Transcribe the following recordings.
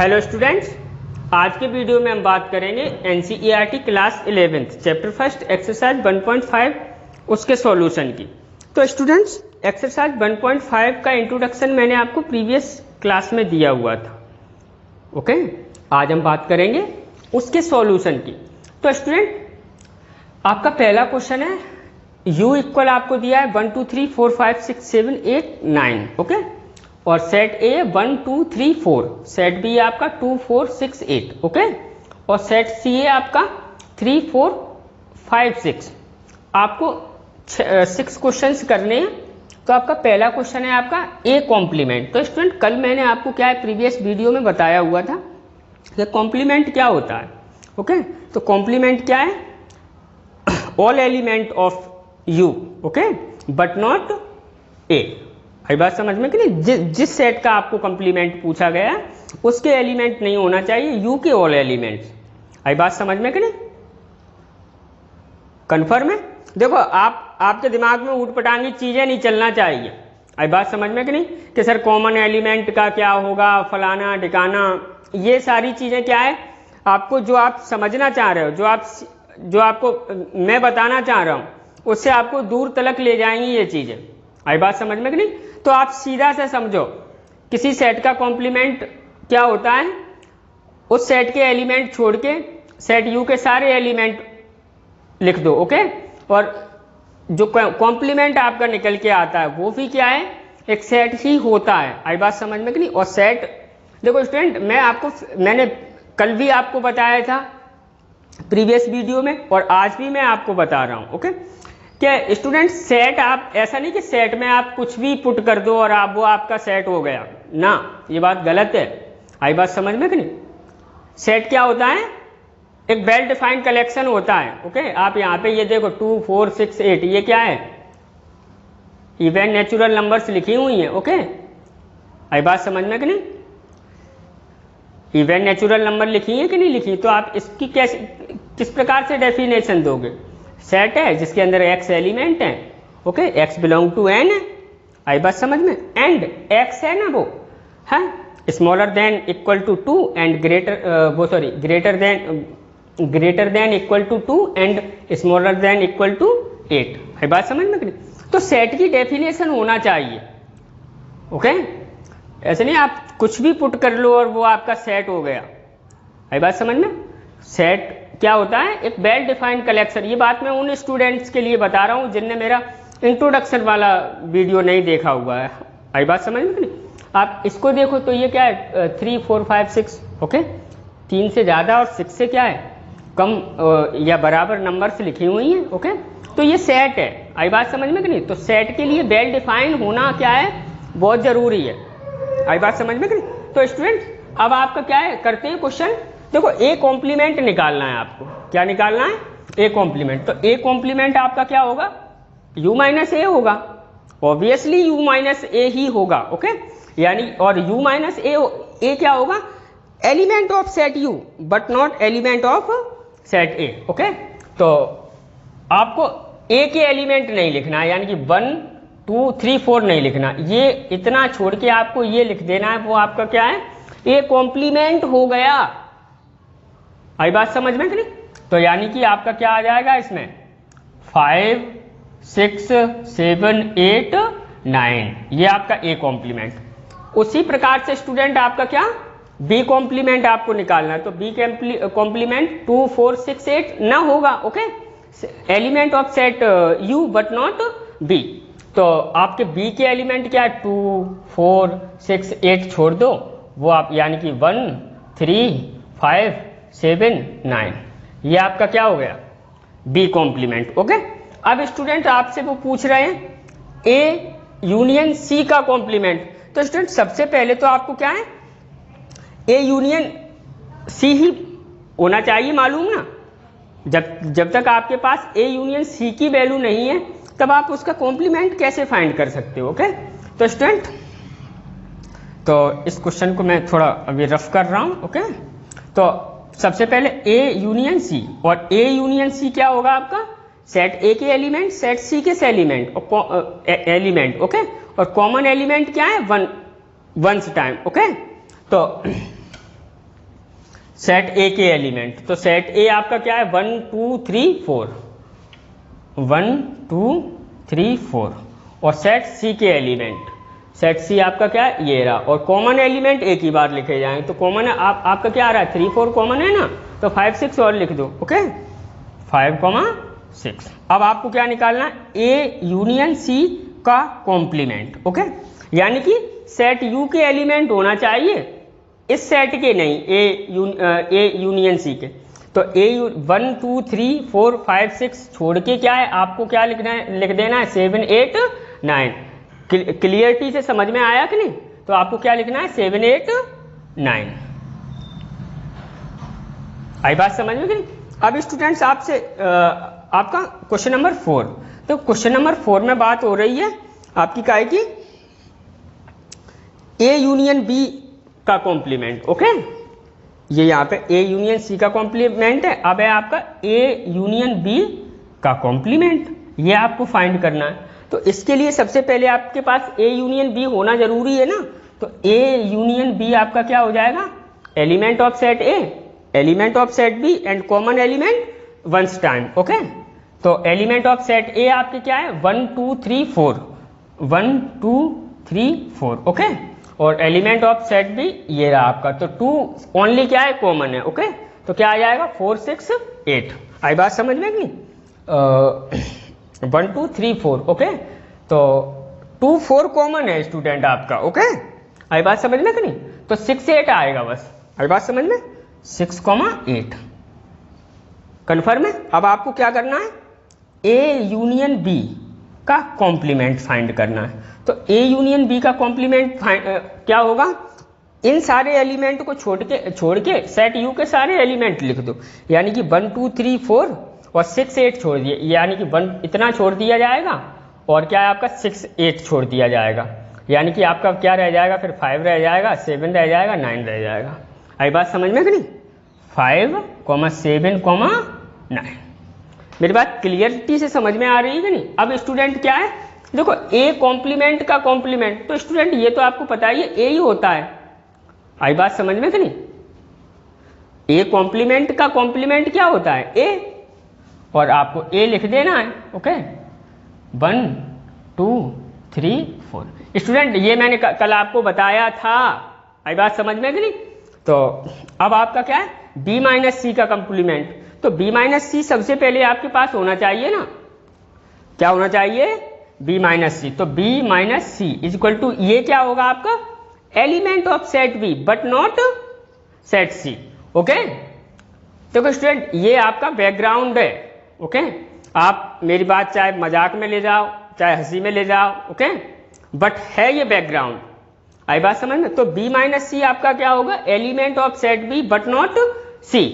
Hello students, आज के video में हम बात करेंगे NCERT class 11th chapter first exercise 1.5 उसके सॉल्यूशन की। तो स्टूडेंट्स, एक्सरसाइज 1.5 का इंट्रोडक्शन मैंने आपको प्रीवियस क्लास में दिया हुआ था। ओके, आज हम बात करेंगे उसके सॉल्यूशन की। तो स्टूडेंट, आपका पहला क्वेश्चन है u इक्वल आपको दिया है 1 2 3 4 5 6 7 8 9। ओके, और सेट ए 1 2 3 4, सेट बी आपका 2 4 6 8। ओके, और सेट सी है आपका 3 4 5 6। आपको 6 क्वेश्चंस करने हैं। तो आपका पहला क्वेश्चन है आपका ए कॉम्प्लीमेंट। तो स्टूडेंट, कल मैंने आपको क्या है प्रीवियस वीडियो में बताया हुआ था कि कॉम्प्लीमेंट क्या होता है। ओके, तो कॉम्प्लीमेंट क्या है? All element of U, okay, but not A. आई बात समझ में कि नहीं? जिस सेट का आपको कंप्लीमेंट पूछा गया उसके एलिमेंट नहीं होना चाहिए, यू के ऑल एलिमेंट्स। आई बात समझ में कि नहीं? कन्फर्म है? देखो, आपके दिमाग में ऊटपटांगी चीजें नहीं चलना चाहिए। आई बात समझ में कि नहीं? कि सर कॉमन एलिमेंट का क्या होगा, फलाना ढिकाना, ये सारी चीजें क्या है आपको जो आप समझना चाह रहे हो, जो आपको मैं बताना चाह रहा हूं, उससे आपको दूर तलक ले जाएंगी ये चीजें। आई बात समझ में कि नहीं? तो आप सीधा से समझो, किसी सेट का कॉम्प्लीमेंट क्या होता है? उस सेट के एलिमेंट छोड़ के सेट यू के सारे एलिमेंट लिख दो। ओके, और जो कॉम्प्लीमेंट आपका निकल के आता है वो भी क्या है? एक सेट ही होता है। आई बात समझ में कि नहीं? और सेट, देखो स्टूडेंट, मैंने कल भी आपको बताया था प्रीवियस वीडियो में, और आज भी मैं आपको बता रहा हूं। ओके, क्या स्टूडेंट, सेट आप ऐसा नहीं कि सेट में आप कुछ भी पुट कर दो और वो आपका सेट हो गया ना, ये बात गलत है। आई बात समझ में कि नहीं? सेट क्या होता है? एक वेल डिफाइंड कलेक्शन होता है। ओके, आप यहाँ पे ये देखो 2 4 6 8, ये क्या है? इवन नेचुरल नंबर्स लिखी हुई है। ओके, आई बात समझ में कि नहीं? इवन नेचुरल नंबर लिखी है कि नहीं लिखी? तो आप इसकी किस प्रकार से डेफिनेशन दोगे? सेट है जिसके अंदर x एलिमेंट है। Okay, x belong to n है। आई बात समझ में? एंड x है ना वो है smaller than equal to 2 and greater than equal to 2 and smaller than equal to 8। आई बात समझ में कि नहीं? तो सेट की डेफिनेशन होना चाहिए। ओके, ऐसे नहीं आप कुछ भी पुट कर लो और वो आपका सेट हो गया। आई बात समझ में? सेट क्या होता है? एक वेल डिफाइंड कलेक्शन। ये बात मैं उन स्टूडेंट्स के लिए बता रहा हूँ जिनने मेरा इंट्रोडक्शन वाला वीडियो नहीं देखा हुआ है। आई बात समझ में कि नहीं? आप इसको देखो तो ये क्या है? 3 4 5 6। ओके, 3 से ज़्यादा और 6 से क्या है कम या बराबर नंबर्स लिखी हुई हैं। ओके, तो ये सेट है। आई बात समझ में कि नहीं? तो सेट के लिए वेल डिफाइंड होना क्या है? बहुत ज़रूरी है। आई बात समझ में कि नहीं? तो स्टूडेंट, अब आपका क्या है, करते हैं क्वेश्चन। देखो, ए कॉम्प्लीमेंट निकालना है आपको। क्या निकालना है? A complement. तो ए कॉम्प्लीमेंट आपका क्या होगा? u माइनस ए होगा। ऑब्वियसली u माइनस ए ही होगा। ओके, यानी और u माइनस ए क्या होगा? Element of set u but not element of set A. Okay, तो आपको ए के एलिमेंट नहीं लिखना है, यानी कि 1 2 3 4 नहीं लिखना। ये इतना छोड़ के आपको ये लिख देना है, वो आपका क्या है? ए कॉम्प्लीमेंट हो गया। आई बात समझ में कि नहीं? तो यानी कि आपका क्या आ जाएगा इसमें? 5 6 7 8 9, ये आपका ए कॉम्प्लीमेंट। उसी प्रकार से स्टूडेंट आपका क्या? बी कॉम्प्लीमेंट आपको निकालना है। तो बी कॉम्प्लीमेंट 2 4 6 8 ना होगा। Okay, element of set U but not be. तो आपके बी के एलिमेंट क्या है? 2 4 6 8 छोड़ दो, वो आप यानी कि 1 3 5 7 9, ये आपका क्या हो गया? B complement. ओके, अब स्टूडेंट आपसे वो पूछ रहे हैं ए यूनियन सी का कॉम्प्लीमेंट। तो स्टूडेंट, सबसे पहले तो आपको क्या है? ए यूनियन सी ही होना चाहिए, मालूम ना। जब तक आपके पास ए यूनियन सी की वैल्यू नहीं है, तब आप उसका कॉम्प्लीमेंट कैसे फाइंड कर सकते हो? ओके, तो स्टूडेंट, तो इस क्वेश्चन को मैं थोड़ा अभी रफ कर रहा हूं। ओके, तो सबसे पहले ए यूनियन सी, और ए यूनियन सी क्या होगा आपका? सेट ए के एलिमेंट सेट सी के एलिमेंट। ओके, और कॉमन एलिमेंट क्या है? 1 टाइम। ओके, तो सेट ए के एलिमेंट। तो सेट ए आपका क्या है 1 2 3 4, 1 2 3 4। और सेट सी के एलिमेंट, सेट सी आपका क्या है ये रहा। और कॉमन एलिमेंट एक ही बार लिखे जाएंगे। तो कॉमन है आपका क्या आ रहा है 3 4 कॉमन है ना, तो 5 6 और लिख दो। ओके 5 6। अब आपको क्या निकालना है ए यूनियन सी का कॉम्प्लीमेंट। ओके यानी कि सेट यू के एलिमेंट होना चाहिए, इस सेट के नहीं, ए यूनियन सी के। तो ए 1 2 3 4 5 6 छोड़ के क्या है आपको क्या लिखना है, लिख देना है 7 8 9। क्लियरिटी से समझ में आया कि नहीं? तो आपको क्या लिखना है 7 8 9। आई बात समझ में कि नहीं? अब स्टूडेंट्स आपसे आपका क्वेश्चन नंबर 4। तो क्वेश्चन नंबर 4 में बात हो रही है आपकी क्या है कि ए यूनियन बी का कॉम्प्लीमेंट। ओके ये यहाँ पे ए यूनियन सी का कॉम्प्लीमेंट है। अब है आपका ए यूनियन बी का कॉम्प्लीमेंट, ये आपको फाइंड करना है। तो इसके लिए सबसे पहले आपके पास ए यूनियन बी होना जरूरी है ना। तो ए यूनियन बी आपका क्या हो जाएगा, element of set A, element of set B and common element once time. Okay तो एलिमेंट ऑफ सेट ए आपके क्या है 1 2 3 4, 1 2 3 4। ओके और एलिमेंट ऑफ सेट भी ये रहा आपका। तो 2 ओनली क्या है कॉमन है। ओके तो क्या आ जाएगा 4 6 8। आई बात समझ में नहीं? 1 2 3 4। ओके तो 2 4 कॉमन है स्टूडेंट आपका। ओके आई बात समझ में कि नहीं? तो 6 8 आएगा बस। आई बात समझ में 6 8 कन्फर्म है। अब आपको क्या करना है ए यूनियन बी का कॉम्प्लीमेंट फाइंड करना है। तो ए यूनियन बी का कॉम्प्लीमेंट क्या होगा, इन सारे एलिमेंट को छोड़ के सेट यू के सारे एलिमेंट लिख दो। यानी कि 1 2 3 4 और 6 8 छोड़ दिए, यानी कि 1 इतना छोड़ दिया जाएगा और क्या है आपका 6 8 छोड़ दिया जाएगा। यानी कि आपका क्या रह जाएगा फिर 5 रह जाएगा, 7 रह जाएगा, 9 रह जाएगा। आई बात समझ में कि नहीं? 5 7 9। मेरी बात क्लियरिटी से समझ में आ रही है कि नहीं? अब स्टूडेंट क्या है देखो ए कॉम्प्लीमेंट का कॉम्प्लीमेंट, तो स्टूडेंट ये तो आपको पता ही है ए ही होता है। आई बात समझ में कि नहीं? ए कॉम्प्लीमेंट का कॉम्प्लीमेंट क्या होता है ए, और आपको ए लिख देना है। ओके 1 2 3 4। स्टूडेंट ये मैंने कल आपको बताया था। आई बात समझ में कि नहीं? तो अब आपका क्या है बी माइनस सी का कॉम्प्लीमेंट। तो बी माइनस सी सबसे पहले आपके पास होना चाहिए ना, क्या होना चाहिए बी माइनस सी। तो B minus C is equal to ये क्या होगा आपका element of set B but not set C. Okay तो स्टूडेंट ये आपका बैकग्राउंड है। ओके आप मेरी बात चाहे मजाक में ले जाओ चाहे हंसी में ले जाओ, ओके बट है ये बैकग्राउंड। आई बात समझ में? तो बी माइनस सी आपका क्या होगा element of set B but not C.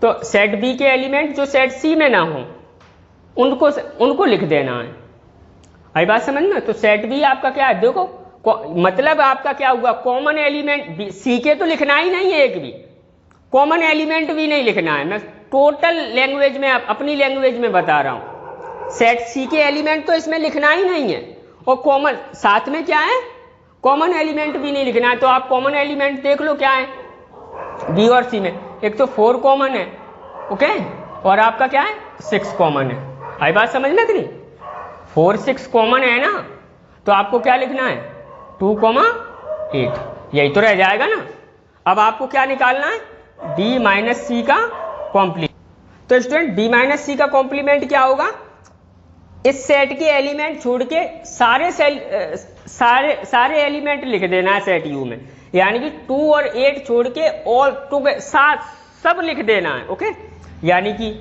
तो सेट बी के एलिमेंट जो सेट सी में ना हो उनको लिख देना है। आई बात समझ में? तो सेट बी आपका क्या है देखो मतलब आपका क्या हुआ कॉमन एलिमेंट सी के तो लिखना ही नहीं है, एक भी कॉमन एलिमेंट भी नहीं लिखना है। मैं टोटल लैंग्वेज में अपनी लैंग्वेज में बता रहा हूं, सेट सी के एलिमेंट तो इसमें लिखना ही नहीं है और कॉमन साथ में क्या है कॉमन एलिमेंट भी नहीं लिखना है। तो आप कॉमन एलिमेंट देख लो क्या है बी और सी में, एक तो 4 कॉमन है ओके और आपका क्या है 6 कॉमन है। आई बात समझ में कि नहीं? 4 6 कॉमन है ना, तो आपको क्या लिखना है 2 8, यही तो रह जाएगा ना। अब आपको क्या निकालना है बी माइनस सी का कॉम्प्लीमेंट। तो स्टूडेंट बी माइनस सी का कॉम्प्लीमेंट क्या होगा, इस सेट के एलिमेंट छोड़ के सारे एलिमेंट लिख देना है सेट यू में, यानी कि 2 और 8 छोड़ के ऑल 2 के साथ सब लिख देना है। ओके यानी कि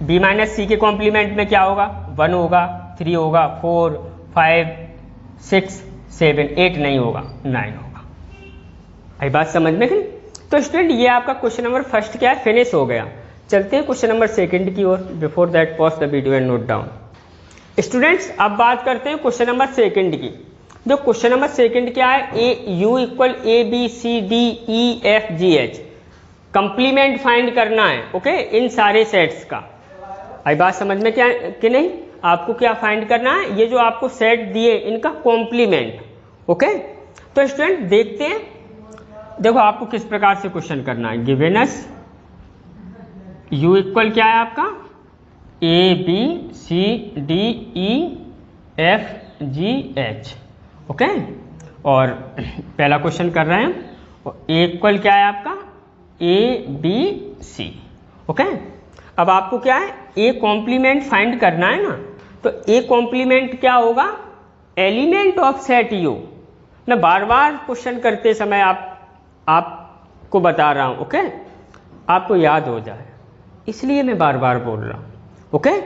बी माइनस सी के कॉम्प्लीमेंट में क्या होगा 1 होगा 3 होगा 4 5 6 7 8 नहीं होगा 9 होगा। आई बात समझ में कि? तो स्टूडेंट ये आपका क्वेश्चन नंबर फर्स्ट क्या है फिनिश हो गया। चलते हैं क्वेश्चन नंबर सेकंड की ओर। Before that pause the video and note down. Students अब बात करते हैं क्वेश्चन नंबर सेकंड की। जो क्वेश्चन नंबर सेकंड क्या है A U equal A B C D E F G H complement find करना है। ओके इन सारे सेट्स का। आई बात समझ में क्या कि नहीं? आपको क्या फाइंड करना है, ये जो आपको सेट दिए इनका कॉम्प्लीमेंट। ओके तो स्टूडेंट देखते हैं, देखो आपको किस प्रकार से क्वेश्चन करना है। गिवन अस U इक्वल क्या है आपका A B C D E F G H, okay. और पहला क्वेश्चन कर रहे हैं, और ए इक्वल क्या है आपका ए बी सी, ओके। अब आपको क्या है ए कॉम्प्लीमेंट फाइंड करना है ना, तो ए कॉम्प्लीमेंट क्या होगा, एलिमेंट ऑफ सेट यू। मैं बार बार क्वेश्चन करते समय आपको बता रहा हूं, ओके, आपको याद हो जाए इसलिए मैं बार बार बोल रहा हूं, ओके।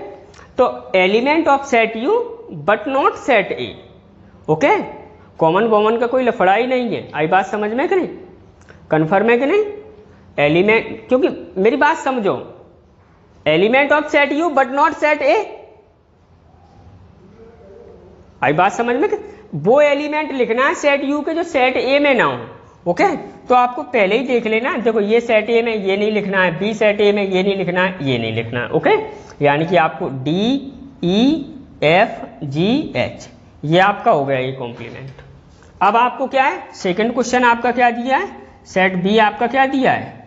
तो element of set U but not set A, okay. Common का कोई लफड़ा ही नहीं है। आई बात समझ में कि नहीं, कन्फर्म है कि नहीं। एलिमेंट, क्योंकि मेरी बात समझो, element of set U but not set A, आई बात समझ में कि वो एलिमेंट लिखना है सेट यू के जो सेट ए में ना हो, ओके। तो आपको पहले ही देख लेना, देखो ये सेट ए में ये नहीं लिखना है, बी सेट ए में ये नहीं लिखना है, ये नहीं लिखना है, ओके। यानी कि आपको D E F G H ये आपका हो गया ये कॉम्प्लीमेंट। अब आपको क्या है, सेकंड क्वेश्चन आपका क्या दिया है, सेट बी आपका क्या दिया है,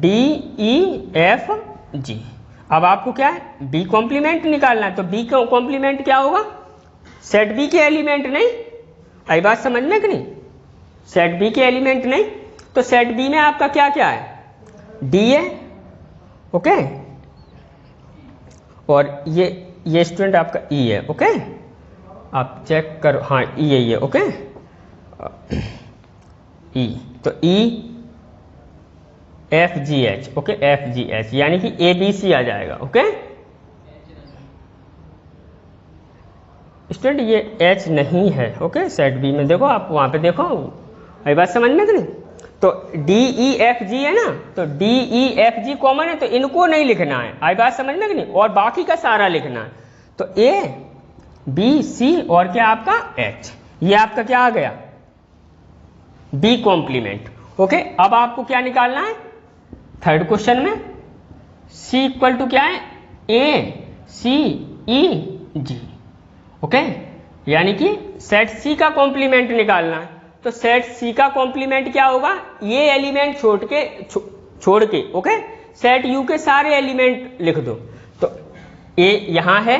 डी ई एफ जी। अब आपको क्या है बी कॉम्प्लीमेंट निकालना है, तो बी का कॉम्प्लीमेंट क्या होगा, सेट बी के एलिमेंट नहीं। आई बात समझ में कि नहीं, सेट बी के एलिमेंट नहीं, तो सेट बी में आपका क्या क्या है, डी है, ओके। और ये स्टूडेंट आपका ई है, ओके। आप चेक करो, हाँ ई है ये, ओके। ई, तो ई F G H, okay, F G H यानी कि ए बी सी आ जाएगा, ओके। स्टूडेंट ये एच नहीं है, ओके, सेट बी में देखो, आप वहां पे देखो, आई बात समझ में कि नहीं। तो डी ई एफ जी है ना, तो डी ई एफ जी कॉमन है, तो इनको नहीं लिखना है, आई बात समझ में कि नहीं, और बाकी का सारा लिखना है। तो ए बी सी और क्या आपका एच, ये आपका क्या आ गया बी कॉम्प्लीमेंट, ओके। अब आपको क्या निकालना है थर्ड क्वेश्चन में, सी इक्वल टू क्या है ए सी ई जी, ओके। यानी कि सेट सी का कॉम्प्लीमेंट निकालना है, तो सेट सी का कॉम्प्लीमेंट क्या होगा, ये एलिमेंट छोड़ के, ओके, सेट यू के सारे एलिमेंट लिख दो। तो ए यहां है,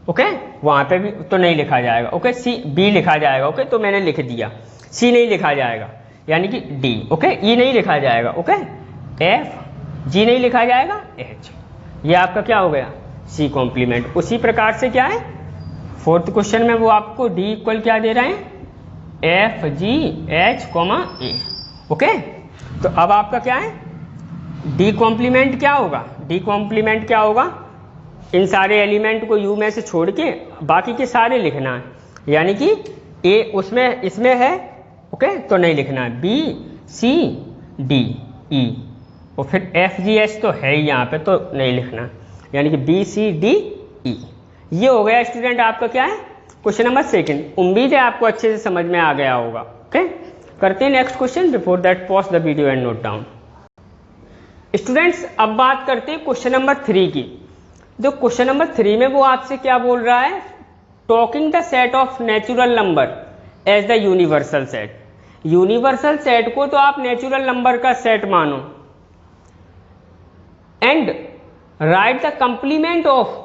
ओके, वहां पे भी तो नहीं लिखा जाएगा, ओके, सी बी लिखा जाएगा, ओके, तो मैंने लिख दिया। सी नहीं लिखा जाएगा यानी कि डी, ओके, ई नहीं लिखा जाएगा, ओके, एफ जी नहीं लिखा जाएगा, एच, ये आपका क्या हो गया सी कॉम्प्लीमेंट। उसी प्रकार से क्या है फोर्थ क्वेश्चन में वो आपको डी इक्वल क्या दे रहे हैं, एफ जी एच कॉमा ए, ओके। तो अब आपका क्या है डी कॉम्प्लीमेंट क्या होगा, डी कॉम्प्लीमेंट क्या होगा, इन सारे एलिमेंट को यू में से छोड़ के बाकी के सारे लिखना है, यानी कि ए उसमें इसमें है, ओके, तो नहीं लिखना है, बी सी डी ई, और फिर एफ जी एच तो है ही यहाँ पे, तो नहीं लिखना, यानी कि बी सी डी ई। ये हो गया स्टूडेंट आपका क्या है क्वेश्चन नंबर सेकंड। उम्मीद है आपको अच्छे से समझ में आ गया होगा, ओके। करते हैं next question, before that pause the video and note down. Students अब बात करते हैं क्वेश्चन नंबर 3 की। जो क्वेश्चन नंबर 3 में वो आपसे क्या बोल रहा है, talking the set of natural number as the universal set. Universal set को तो आप नेचुरल नंबर का सेट मानो, and write the complement of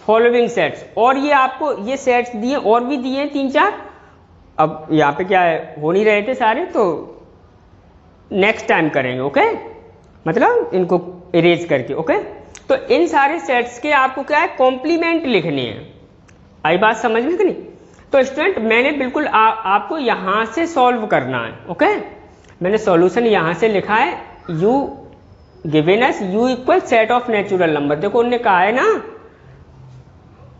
following sets. और ये आपको ये सेट्स दिए और भी दिए 3-4, अब यहाँ पे क्या है हो नहीं रहे थे सारे, तो नेक्स्ट टाइम करेंगे, ओके, मतलब इनको इरेज करके, ओके। तो इन सारे सेट्स के आपको क्या है कॉम्प्लीमेंट लिखने हैं। आई बात समझ में कि नहीं। तो स्टूडेंट मैंने बिल्कुल आपको यहां से सॉल्व करना है, ओके। मैंने सॉल्यूशन यहां से लिखा है, you given us you equal set of natural number. देखो उन्होंने कहा है ना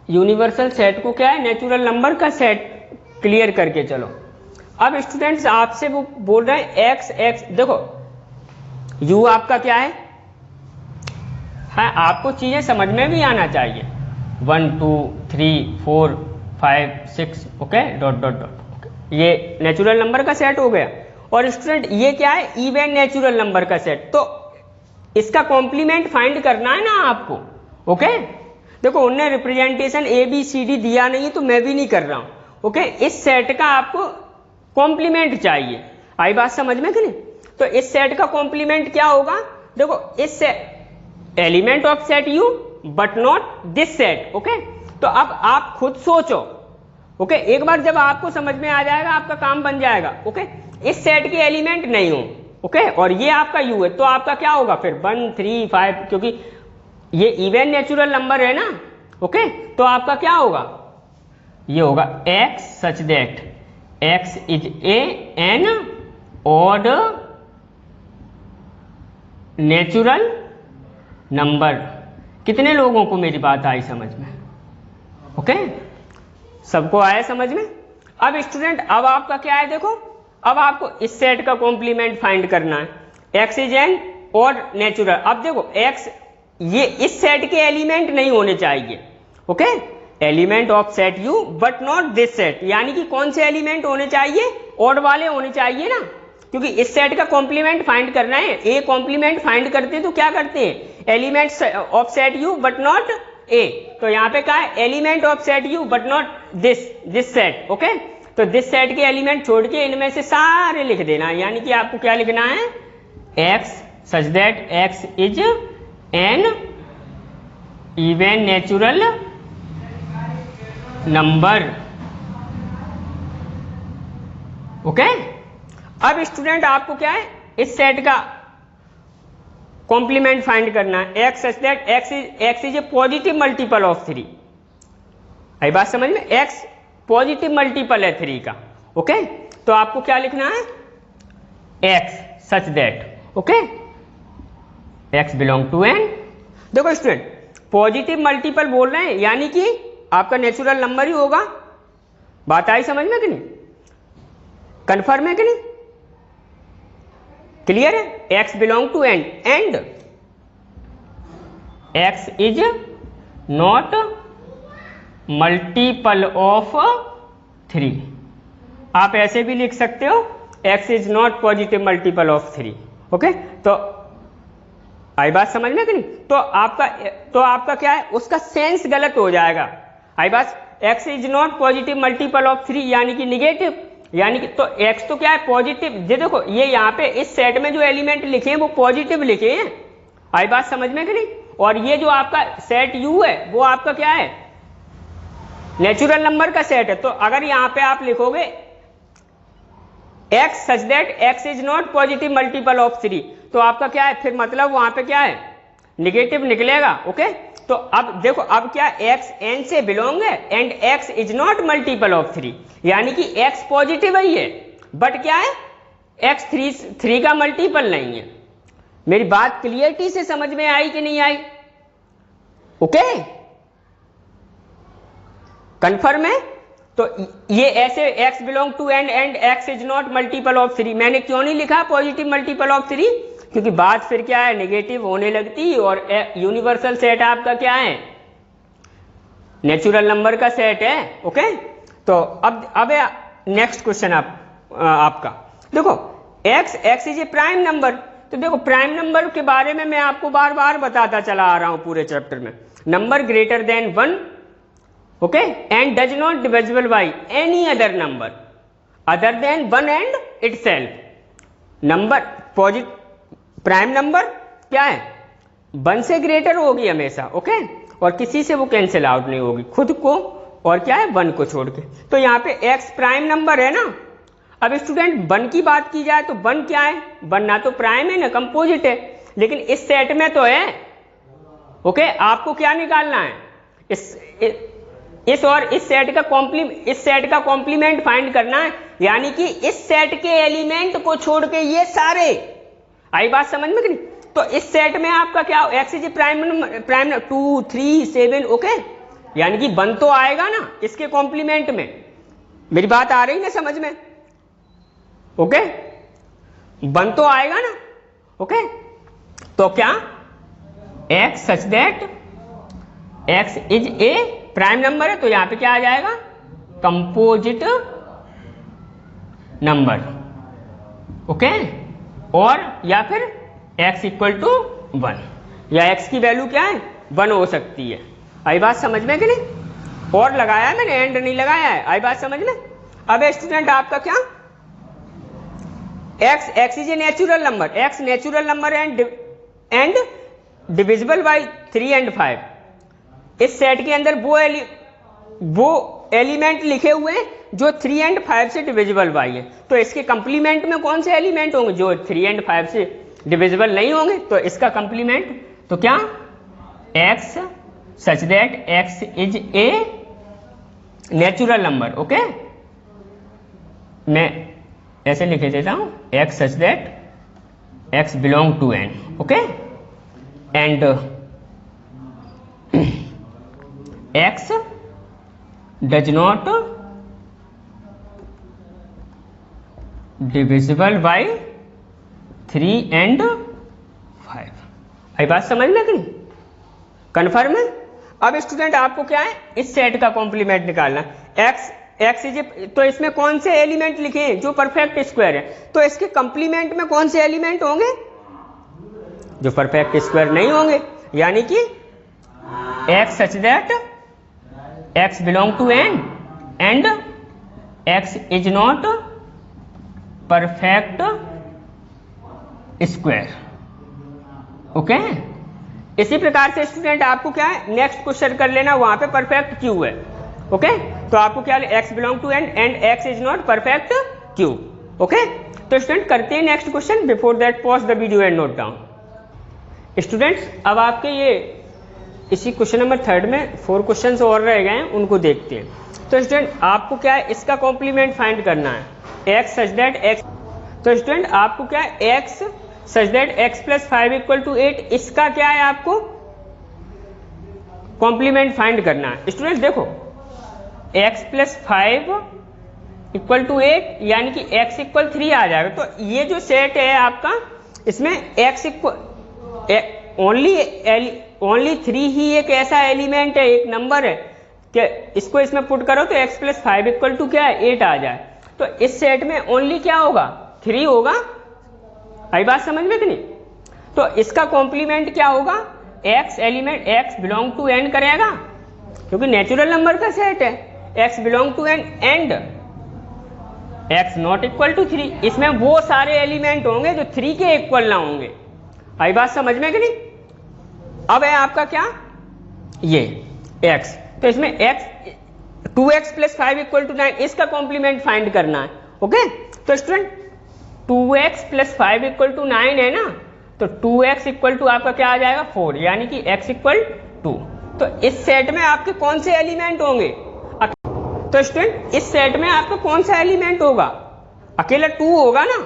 यूनिवर्सल सेट को क्या है नेचुरल नंबर का सेट क्लियर करके चलो। अब स्टूडेंट्स आपसे वो बोल रहे हैं एक्स एक्स, देखो यू आपका क्या है, हाँ आपको चीजें समझ में भी आना चाहिए, 1 2 3 4 5 6, ओके, डॉट डॉट डॉट, ये नेचुरल नंबर का सेट हो गया। और स्टूडेंट ये क्या है इवन नेचुरल नंबर का सेट, तो इसका कॉम्प्लीमेंट फाइंड करना है ना आपको, ओके। देखो उनने representation A B C D दिया नहीं है, तो मैं भी नहीं कर रहा हूं, ओके। इस सेट का आपको कॉम्प्लीमेंट चाहिए। आई बात समझ में कि नहीं। तो इस सेट का कॉम्प्लीमेंट क्या होगा, देखो इस element of set U but not this set. Okay, तो अब आप खुद सोचो। ओके, एक बार जब आपको समझ में आ जाएगा आपका काम बन जाएगा। ओके, इस सेट के एलिमेंट नहीं हो, ओके, और ये आपका यू है, तो आपका क्या होगा फिर 1 3 5, क्योंकि ये इवन नेचुरल नंबर है ना। ओके, तो आपका क्या होगा, ये होगा x such that x is a an odd natural number. कितने लोगों को मेरी बात आई समझ में? ओके, सबको आया समझ में? अब स्टूडेंट, अब आपका क्या है, देखो अब आपको इस सेट का कॉम्प्लीमेंट फाइंड करना है। x इज एन और नेचुरल। अब देखो x, ये इस सेट के एलिमेंट नहीं होने चाहिए। Okay, element of set U but not this set, यानी कि कौन से एलिमेंट होने चाहिए, ऑड वाले होने चाहिए ना, क्योंकि इस सेट का कॉम्प्लीमेंट फाइंड करना है। ए कॉम्प्लीमेंट फाइंड करते हैं तो क्या करते हैं, elements of set U but not ए। तो यहाँ पे क्या है, element of set U but not this set. Okay, तो दिस सेट के एलिमेंट छोड़ के इनमें से सारे लिख देना है, यानी कि आपको क्या लिखना है, x such that x is an even natural number. Okay, अब स्टूडेंट आपको क्या है, इस सेट का कॉम्प्लीमेंट फाइंड करना है। x such that x is A positive multiple of 3। आई बात समझ में? x पॉजिटिव मल्टीपल है 3 का। ओके, तो आपको क्या लिखना है, x such that, okay, x belong to n। देखो स्टूडेंट, पॉजिटिव मल्टीपल बोल रहे हैं, यानी कि आपका नेचुरल नंबर ही होगा। बात आई समझ में कि नहीं? कंफर्म है कि नहीं? क्लियर है? x belong to n and x is not multiple of 3। आप ऐसे भी लिख सकते हो, x is not positive multiple of 3। Okay, तो आई बात समझ में कि नहीं? तो आपका क्या है, उसका सेंस गलत हो जाएगा। आई बात, x is not positive multiple of 3 यानी कि निगेटिव, यानी कि तो x तो क्या है, पॉजिटिव। ये देखो, ये यहाँ पे इस सेट में जो एलिमेंट लिखे हैं वो पॉजिटिव लिखे हैं। आई बात समझ में कि नहीं? और ये जो आपका सेट u है वो आपका क्या है, नेचुरल नंबर का सेट है। तो अगर यहाँ पे आप लिखोगे x such that x is not positive multiple of 3, तो आपका क्या है फिर, मतलब वहां पे क्या है, निगेटिव निकलेगा। ओके, तो अब देखो, अब क्या, x n से बिलोंग है and x is not multiple of 3, यानी कि x पॉजिटिव ही है, बट क्या है, x 3 का मल्टीपल नहीं है। मेरी बात क्लियरिटी से समझ में आई कि नहीं आई? ओके, कंफर्म है? तो ये ऐसे x belong to n and x is not multiple of 3 मैंने क्यों नहीं लिखा पॉजिटिव मल्टीपल ऑफ 3? क्योंकि बात फिर क्या है, नेगेटिव होने लगती, और यूनिवर्सल सेट आपका क्या है, नेचुरल नंबर का सेट है। ओके, तो अब नेक्स्ट क्वेश्चन आपका देखो, x is A prime number. तो देखो, प्राइम नंबर के बारे में मैं आपको बार बार बताता चला आ रहा हूं पूरे चैप्टर में। Number greater than 1, okay, and does not divisible by any other number other than 1 and itself. Number prime number क्या है, 1 से ग्रेटर होगी हमेशा। ओके, और किसी से वो कैंसिल आउट नहीं होगी, खुद को और क्या है, 1 को छोड़ के। तो यहाँ पे x प्राइम नंबर है ना। अब स्टूडेंट 1 की बात की जाए तो 1 क्या है, 1 ना तो प्राइम है ना कंपोजिट है, लेकिन इस सेट में तो है। ओके, आपको क्या निकालना है, इस और इस सेट का कॉम्प्लीमेंट फाइंड करना है, यानी कि इस सेट के एलिमेंट को छोड़ के ये सारे। आई बात समझ में कि नहीं? तो इस सेट में आपका क्या, x इज प्राइम 2 3 7। ओके, यानी कि 1 तो आएगा ना इसके कॉम्प्लीमेंट में। मेरी बात आ रही ना समझ में? ओके, 1 तो आएगा ना। ओके, तो क्या, x such that x is A prime number है, तो यहां पे क्या आ जाएगा, कंपोजिट नंबर। ओके, और या फिर x इक्वल टू 1, या x की वैल्यू क्या है, 1 हो सकती है। आई बात समझ में कि नहीं? और लगाया है मैंने, एंड नहीं लगाया है। आई बात समझ में? अब स्टूडेंट आपका क्या, x is a natural number, x natural number and divisible by 3 and 5। इस सेट के अंदर वो एलिमेंट लिखे हुए हैं जो 3 एंड 5 से डिविजिबल बाई है। तो इसके कंप्लीमेंट में कौन से एलिमेंट होंगे? जो 3 एंड 5 से डिविजिबल नहीं होंगे। तो इसका कंप्लीमेंट तो क्या? x such that x is a natural number. Okay, मैं ऐसे लिखे देता हूं, x such that x belong to n। Okay, and x does not divisible by 3 and 5। आई बात समझ में कि नहीं? कन्फर्म है? अब स्टूडेंट आपको क्या है, इस सेट का कॉम्प्लीमेंट निकालना। x इज, तो इसमें कौन से एलिमेंट लिखे हैं? जो परफेक्ट स्क्वायर है। तो इसके कंप्लीमेंट में कौन से एलिमेंट होंगे? जो परफेक्ट स्क्वायर नहीं होंगे, यानी कि x such that x belong to n and x is not perfect square. Okay, इसी प्रकार से स्टूडेंट आपको क्या है, नेक्स्ट क्वेश्चन कर लेना, वहां पे परफेक्ट क्यूब है। ओके, तो आपको क्या है, x belong to n and x is not perfect cube. Okay, तो स्टूडेंट करते हैं next question. Before that pause the video and note down. Students अब आपके ये इसी क्वेश्चन नंबर 3 में 4 क्वेश्चंस और रह गए हैं, उनको देखते हैं। तो स्टूडेंट आपको क्या है, इसका कॉम्प्लीमेंट फाइंड करना है, x सच दैट x। तो स्टूडेंट आपको क्या है, x such that x plus 5 equal to 8, इसका क्या है, आपको कॉम्प्लीमेंट फाइंड करना है। स्टूडेंट देखो, x प्लस 5 इक्वल टू 8 यानी कि x इक्वल 3 आ जाएगा। तो ये जो सेट है आपका, इसमें x इक्वल ओनली 3 ही एक ऐसा एलिमेंट है, एक नंबर है कि इसको इसमें पुट करो तो x प्लस 5 इक्वल टू क्या है, 8 आ जाए। तो इस सेट में ओनली क्या होगा, 3 होगा। आई बात समझ में कि नहीं? तो इसका कॉम्प्लीमेंट क्या होगा, x element x belong to n करेगा, क्योंकि नेचुरल नंबर का सेट है, x belong to n and x not equal to 3। इसमें वो सारे एलिमेंट होंगे जो 3 के इक्वल ना होंगे। आई बात समझ में कि नहीं? अब है आपका क्या, ये x, तो इसमें x 2x plus 5 equal to 9, इसका कॉम्प्लीमेंट फाइंड करना है। ओके, तो student 2x plus 5 equal to 9 है ना, तो 2x इक्वल टू आपका क्या आ जाएगा, 4, यानी कि x इक्वल 2। तो इस सेट में आपके कौन से एलिमेंट होंगे? तो स्टूडेंट इस सेट में आपका कौन सा एलिमेंट होगा, अकेला 2 होगा ना।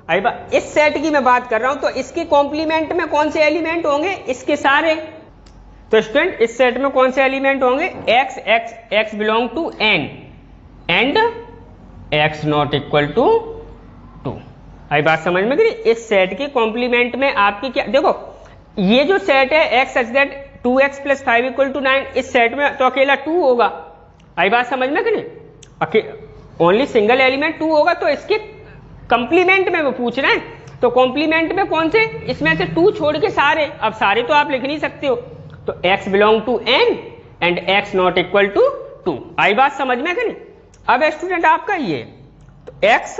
आई बात, इस सेट की मैं बात कर रहा हूं, तो इसके कॉम्प्लीमेंट में कौन से एलिमेंट होंगे, इसके सारे। तो स्टूडेंट इस सेट में कौन से एलिमेंट होंगे, x belong to n and x not equal to 2। आई बात समझ में कि इस सेट के कॉम्प्लीमेंट में आपकी क्या, देखो ये जो सेट है x such that 2x plus 5 equal to 9, इस सेट में तो अकेला 2 होगा। आई बात समझ में कि नहीं? ओनली सिंगल एलिमेंट 2 होगा। तो इसके कंप्लीमेंट में वो पूछ रहे हैं, तो कॉम्प्लीमेंट में कौन से, इसमें से 2 छोड़ के सारे। अब सारे तो आप लिख नहीं सकते हो, तो x belong to n and x not equal to 2। आई बात समझ में कि नहीं? अब स्टूडेंट आपका ये, तो x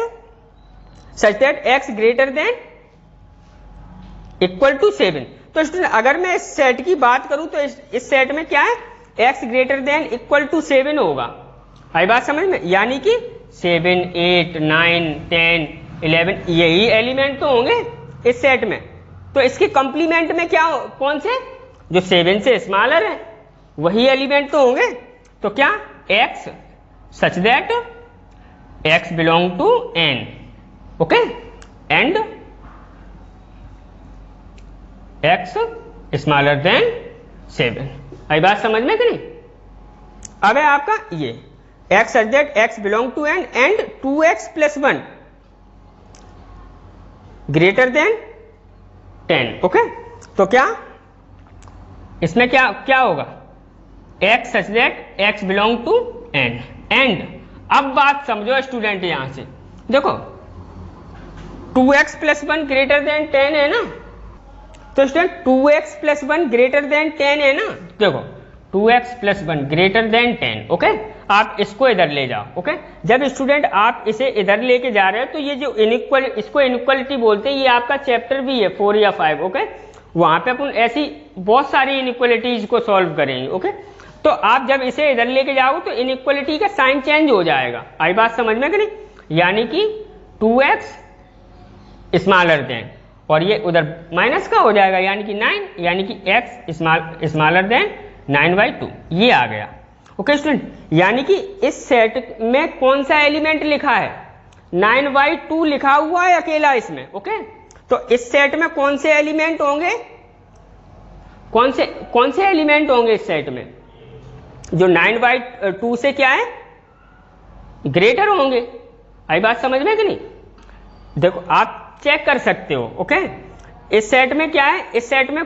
such that x greater than equal to 7। तो स्टूडेंट अगर मैं इस सेट की बात करूं, तो इस सेट में क्या है, x greater than equal to 7 होगा। आई बात समझ में, यानी कि 7, 8, 9, 10, 11 यही एलिमेंट तो होंगे इस सेट में। तो इसके कंप्लीमेंट में क्या, कौन से, जो 7 से स्मॉलर है वही एलिमेंट तो होंगे। तो क्या, x such that x belong to n, okay, and x smaller than 7। आई बात समझ में कि नहीं? अब है आपका ये x such that x belong to n and 2x plus 1 greater than 10। Okay, तो क्या इसमें क्या क्या होगा, x such that x belong to n and, अब बात समझो स्टूडेंट, यहां से देखो 2x प्लस 1 ग्रेटर देन 10 है ना, तो student 2x plus 1 greater than 10 है ना, देखो 2x plus 1 greater than 10। Okay, आप इसको इधर ले जाओ। ओके, जब स्टूडेंट आप इसे इधर लेके जा रहे हो, तो ये जो इसको इनइक्वालिटी बोलते हैं, ये आपका चैप्टर भी है 4 या 5। ओके, वहां पे अपन ऐसी बहुत सारी इनइक्वालिटीज को सॉल्व करेंगे। ओके, तो आप जब इसे इधर लेके जाओ तो इनइक्वालिटी का साइन चेंज हो जाएगा। आई बात समझ में कि नहीं? यानी कि 2x स्मॉलर देन, और ये उधर माइनस का हो जाएगा यानी कि 9, यानी कि x स्मॉलर देन 9/2, ये आ गया। ओके स्टूडेंट, यानी कि इस सेट में कौन सा एलिमेंट लिखा है? 9/2 लिखा हुआ है अकेला इसमें। ओके, तो इस सेट में कौन से एलिमेंट होंगे? कौन से एलिमेंट होंगे इस सेट में जो 9/2 से क्या है? ग्रेटर होंगे। आई बात समझ में कि नहीं? देखो आप चेक कर सकते हो। ओके, इस सेट में क्या है? इस सेट में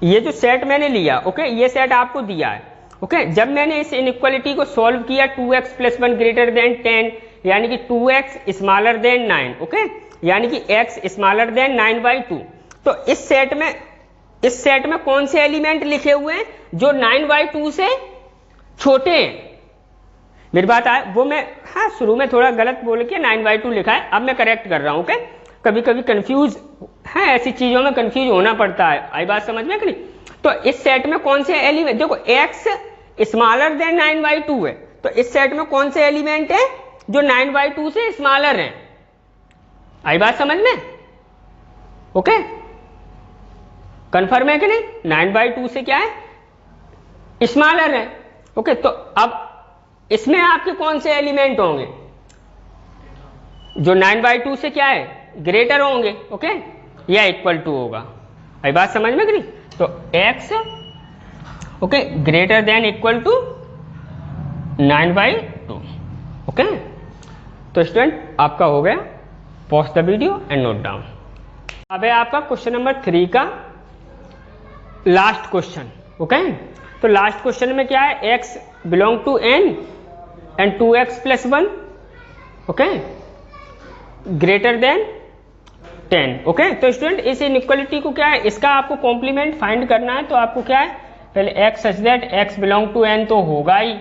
ये जो सेट मैंने लिया, ओके, ये सेट आपको दिया है। ओके, जब मैंने इस इनइक्वालिटी को सॉल्व किया 2x + 1 ग्रेटर देन 10, यानी कि 2x स्मॉलर देन 9, ओके, यानी कि x स्मॉलर देन 9/2, तो इस सेट में कौन से एलिमेंट लिखे हुए हैं जो 9/2 से छोटे हैं? मेरी बात आए, वो मैं हाँ शुरू में थोड़ा गलत बोल के 9/2 लिखा है, अब मैं करेक्ट कर रहा हूं। ओके, कभी कभी कंफ्यूज है, ऐसी चीजों में कंफ्यूज होना पड़ता है। आई बात समझ में कि नहीं? तो इस सेट में कौन से एलिमेंट, देखो x स्मॉलर देन 9/2 है, तो इस सेट में कौन से एलिमेंट है जो 9/2 से स्मॉलर है? आई बात समझ में? ओके, कंफर्म है कि नहीं? 9/2 से क्या है? स्मॉलर है। ओके, तो अब इसमें आपके कौन से एलिमेंट होंगे जो 9/2 से क्या है? ग्रेटर होंगे। ओके, या इक्वल टू होगा। आई बात समझ में कि नहीं? तो x okay greater than equal to 9/2। Okay, तो स्टूडेंट आपका हो गया। Pause the video and note down. अब है आपका क्वेश्चन नंबर 3 का लास्ट क्वेश्चन। ओके, तो लास्ट क्वेश्चन में क्या है? x belong to n and 2x + 1 okay greater than 10। Okay, तो स्टूडेंट इस इनइक्वालिटी को क्या है? इसका आपको कॉम्प्लीमेंट फाइंड करना है। तो आपको क्या है? पहले x such that x belong to n तो होगा ही।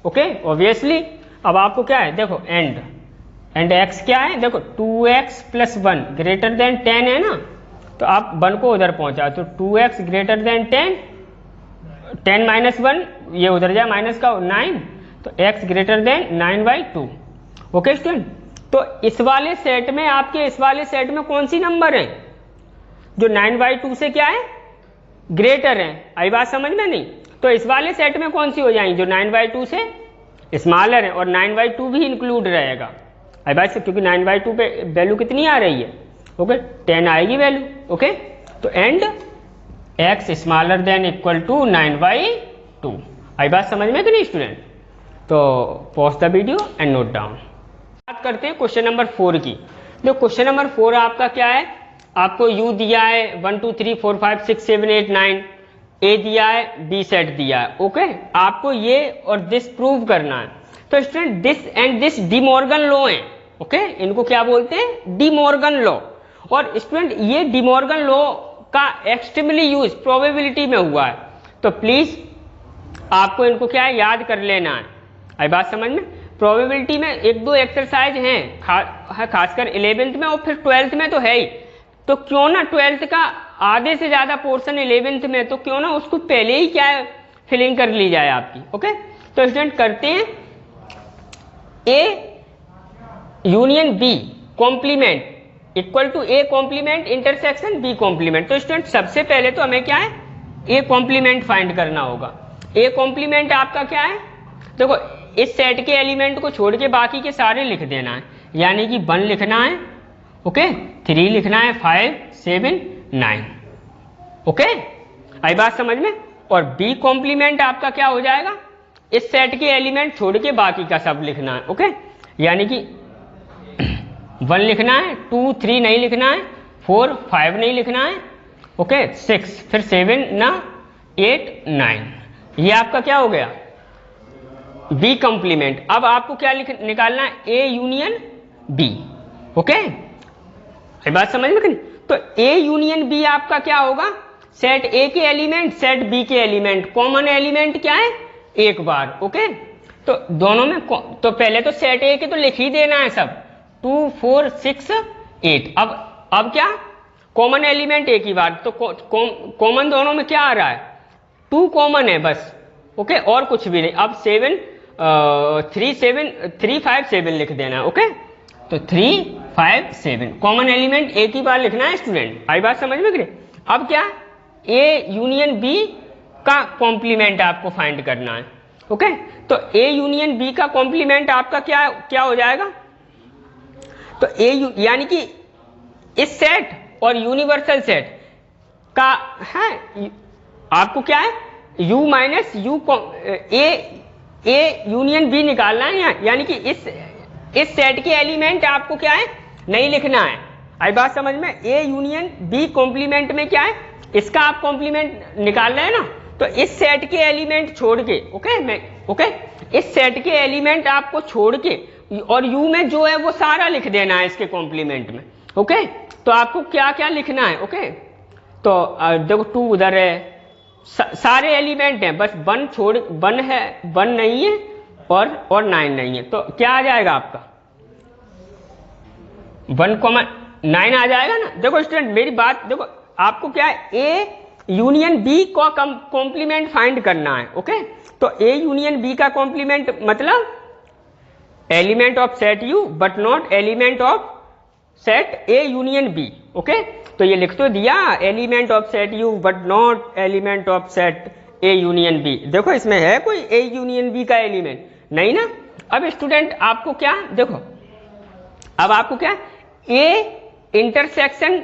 Okay, obviously. अब आपको क्या है? देखो एंड x क्या है? देखो 2x + 1 ग्रेटर देन 10 है ना, तो आप 1 को उधर पहुंचा तो 2x ग्रेटर देन 10, 10 - 1 ये उधर जाए माइनस का 9, तो x greater then 9/2। Okay student, तो इस वाले सेट में आपके इस वाले सेट में कौन सी नंबर है जो 9/2 से क्या है? ग्रेटर है। आई बात समझ में नहीं? तो इस वाले सेट में कौन सी हो जाएंगी जो 9/2 से स्मॉलर है, और 9/2 भी इंक्लूड रहेगा। आई बात से, क्योंकि 9/2 पे वैल्यू कितनी आ रही है? ओके, 10 आएगी वैल्यू। ओके, तो and x smaller than equal to 9/2। आई बात समझ में कि नहीं स्टूडेंट? तो pause the video and note down. बात करते हैं क्वेश्चन नंबर 4 की। जो क्वेश्चन नंबर 4 आपका क्या है? आपको u दिया है 1 2 3 4 5 6 7 8 9, a दिया है, b सेट दिया है। ओके, आपको ये और दिस प्रूव करना है। तो student this and this De Morgan law है। ओके, इनको क्या बोलते हैं? De Morgan law. और स्टूडेंट ये डी मॉर्गन लॉ का एक्सट्रीमली यूज प्रोबेबिलिटी में हुआ है, तो प्लीज आपको इनको क्या है? याद कर लेना है। आई बात समझ में? प्रोबेबिलिटी में 1-2 एक्सरसाइज हैं, खासकर 11th में और फिर 12th में तो है ही। तो क्यों ना 12th का आधे से ज्यादा पोर्शन 11th में, तो क्यों ना उसको पहले ही क्या है? फिलिंग कर ली जाए आपकी। ओके, तो स्टूडेंट करते हैं A union B complement equal to A complement intersection B complement. तो स्टूडेंट सबसे पहले तो हमें क्या है? A कॉम्प्लीमेंट फाइंड करना होगा। A कॉम्प्लीमेंट आपका क्या है? देखो इस सेट के एलिमेंट को छोड़ के बाकी के सारे लिख देना है, यानी कि 1 लिखना है, ओके, 3 लिखना है, 5 7 9। ओके, आई बात समझ में? और बी कॉम्प्लीमेंट आपका क्या हो जाएगा? इस सेट के एलिमेंट छोड़ के बाकी का सब लिखना है। ओके, यानी कि 1 लिखना है, 2 3 नहीं लिखना है, 4 5 नहीं लिखना है, ओके, 6 फिर 7 ना 8 9। ये आपका क्या हो गया? B complement. अब आपको क्या निकालना है? A union B. ओके, ये बात समझ में? तो ए यूनियन बी आपका क्या होगा? सेट ए के एलिमेंट सेट बी के एलिमेंट, कॉमन एलिमेंट क्या है? एक बार। ओके, तो दोनों में तो पहले तो सेट ए के तो लिख ही देना है सब, 2 4 6 8। अब क्या? कॉमन एलिमेंट एक ही बार, तो कॉमन दोनों में क्या आ रहा है, 2 कॉमन है बस, ओके, और कुछ भी नहीं। अब 3 5 7 लिख देना, ओके, तो 3 5 7 कॉमन एलिमेंट एक ही बार लिखना है स्टूडेंट, आई बात समझ में? अब क्या, ए यूनियन बी का कॉम्प्लीमेंट आपको फाइंड करना है, ओके, तो ए यूनियन बी का कॉम्प्लीमेंट आपका क्या हो जाएगा, तो यानी कि इस सेट और यूनिवर्सल सेट का है आपको क्या है, u minus U A union B निकालना है, यानी कि इस सेट के एलिमेंट आपको क्या है, नहीं लिखना है, आई बात समझ में? ए यूनियन बी कॉम्प्लीमेंट में क्या है, इसका आप कॉम्प्लीमेंट निकाल रहे हैं ना, तो इस सेट के एलिमेंट छोड़ के, ओके, इस सेट के एलिमेंट आपको छोड़ के और u में जो है वो सारा लिख देना है इसके कॉम्प्लीमेंट में, ओके, तो आपको क्या क्या लिखना है, ओके, तो देखो 2 उधर है, सारे एलिमेंट हैं, बस 1 है, 1 नहीं है और 9 नहीं है, तो क्या आ जाएगा आपका 1,9 आ जाएगा ना। देखो स्टूडेंट मेरी बात देखो, आपको क्या है, ए यूनियन बी का कॉम्प्लीमेंट फाइंड करना है, ओके, तो ए यूनियन बी का कॉम्प्लीमेंट मतलब element of set U but not element of set A union B, okay, तो ये लिख तो दिया, element of set U but not element of set A union B. देखो इसमें है कोई ए यूनियन बी का एलिमेंट नहीं ना। अब स्टूडेंट आपको क्या, देखो अब आपको क्या, A intersection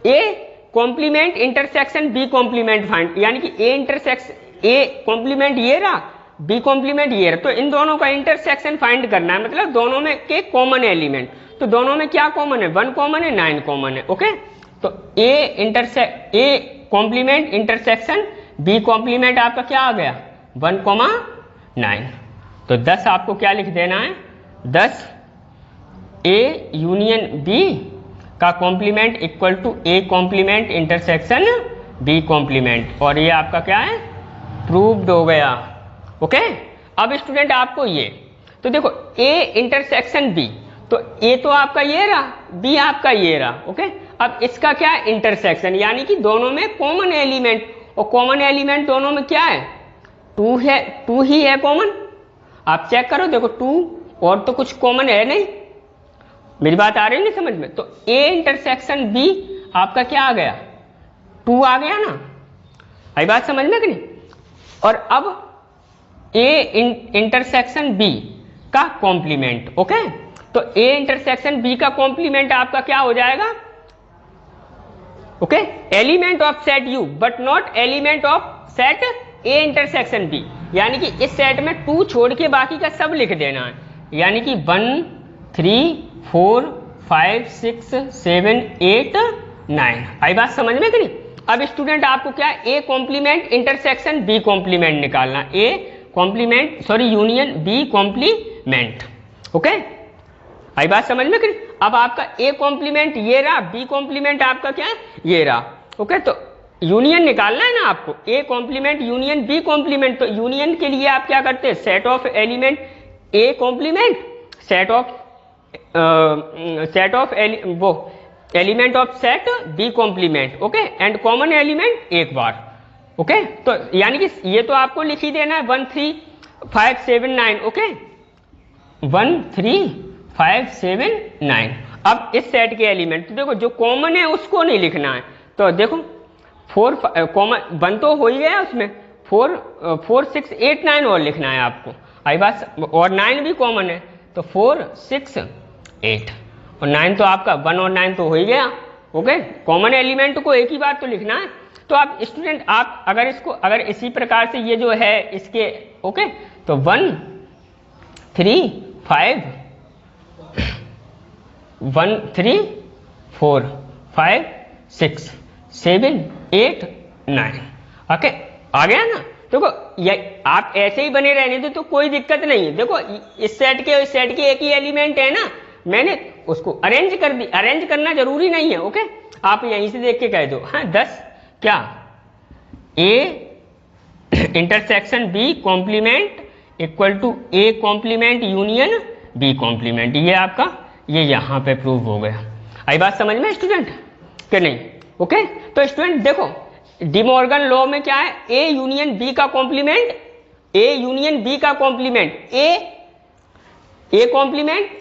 A complement intersection B complement find, यानी कि ए इंटरसेक्शन ए कॉम्प्लीमेंट ये रहा, बी कॉम्प्लीमेंट ये रहा, तो इन दोनों का इंटरसेक्शन फाइंड करना है, मतलब दोनों में के कॉमन एलिमेंट, तो दोनों में क्या कॉमन है, 1 कॉमन है, 9 कॉमन है, ओके, तो A complement intersection B complement आपका क्या आ गया 1,9, तो 10 आपको क्या लिख देना है, 10 ए यूनियन बी का complement equal to A complement intersection B complement, और ये आपका क्या है, प्रूव्ड हो गया, ओके। अब स्टूडेंट आपको ये, तो देखो ए इंटरसेक्शन बी, तो ए तो आपका ये रहा, बी आपका ये रहा, ओके, अब इसका क्या है, इंटरसेक्शन, यानी कि दोनों में कॉमन एलिमेंट, और कॉमन एलिमेंट दोनों में क्या है, 2 है, 2 ही है कॉमन, आप चेक करो, देखो 2 और तो कुछ कॉमन है नहीं, मेरी बात आ रही है ना समझ में, तो ए इंटरसेक्शन बी आपका क्या आ गया, 2 आ गया ना, आई बात समझ में कि नहीं। और अब ए इंटरसेक्शन बी का कॉम्प्लीमेंट, ओके, तो ए इंटरसेक्शन बी का कॉम्प्लीमेंट आपका क्या हो जाएगा, okay, element of set U but not element of set A intersection B, यानी कि इस सेट में 2 छोड़ के बाकी का सब लिख देना है, यानी कि 1 3 4 5 6 7 8 9, आई बात समझ में कि नहीं। अब स्टूडेंट आपको क्या, A complement intersection B complement निकालना, A complement sorry union B complement, okay, आई बात समझ में कि नहीं। अब आपका ए कॉम्प्लीमेंट ये रहा, बी कॉम्प्लीमेंट आपका क्या है, ये रहा, ओके, तो यूनियन निकालना है ना आपको, A complement union B complement, तो यूनियन के लिए आप क्या करते हैं, set of element A complement set of element of set B complement, okay, and common element एक बार, ओके, तो यानी कि ये तो आपको लिख ही देना है 1 3 5 7 9, ओके, 1 3 5 7 9। अब इस सेट के एलिमेंट, तो देखो जो कॉमन है उसको नहीं लिखना है, तो देखो 4 कॉमन 1 तो हो ही गया उसमें, 4 6 8 9 और लिखना है आपको, आई बात, और 9 भी कॉमन है, तो 4 6 8 और 9 तो आपका 1 और 9 तो हो ही गया, ओके, कॉमन एलिमेंट को एक ही बार तो लिखना है। तो आप स्टूडेंट आप अगर इसी प्रकार से ये जो है इसके, ओके, तो 1 3 5 1 3 4 5 6 7 8 9, ओके, आ गया ना। देखो ये आप ऐसे ही बने रहने दो तो कोई दिक्कत नहीं है, देखो इस सेट के एक ही एलिमेंट है ना, मैंने उसको अरेंज कर दी, अरेंज करना जरूरी नहीं है, ओके, आप यहीं से देख के कह दो, हाँ 10 क्या, A intersection B complement equal to A complement union B complement, ये आपका ये यहां पे प्रूव हो गया, आई बात समझ में स्टूडेंट। कि नहीं? ओके, तो स्टूडेंट देखो डी मॉर्गन लॉ में क्या है, ए यूनियन बी का कॉम्प्लीमेंट, ए यूनियन बी का कॉम्प्लीमेंट ए कॉम्प्लीमेंट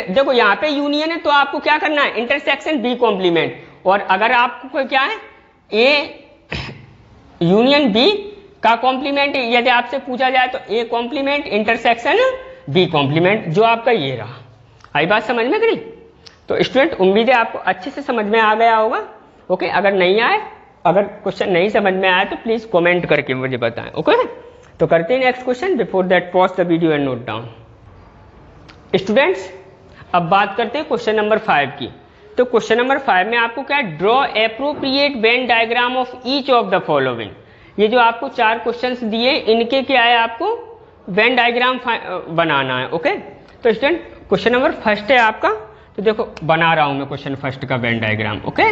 देखो यहाँ पे यूनियन है तो आपको क्या करना है, इंटरसेक्शन बी कॉम्प्लीमेंट। और अगर आपको क्या है, ए यूनियन बी का कॉम्प्लीमेंट यदि आपसे पूछा जाए तो A complement intersection B complement, जो आपका ये रहा। आई बात समझ में करी? तो स्टूडेंट उम्मीद है आपको अच्छे से समझ में आ गया होगा। ओके, अगर नहीं आए, अगर क्वेश्चन नहीं समझ में आए तो प्लीज कमेंट करके मुझे बताएं। ओके, तो करते हैं next question. Before that pause the video and note down. Students अब बात करते हैं क्वेश्चन नंबर 5 की। तो क्वेश्चन नंबर 5 में आपको क्या है, draw appropriate Venn diagram of each of the following. ये जो आपको 4 क्वेश्चंस दिए इनके क्या है, आपको वेन डायग्राम बनाना है। ओके, तो स्टूडेंट क्वेश्चन नंबर 1 है आपका, तो देखो बना रहा हूं मैं क्वेश्चन 1 का वेन डायग्राम। ओके,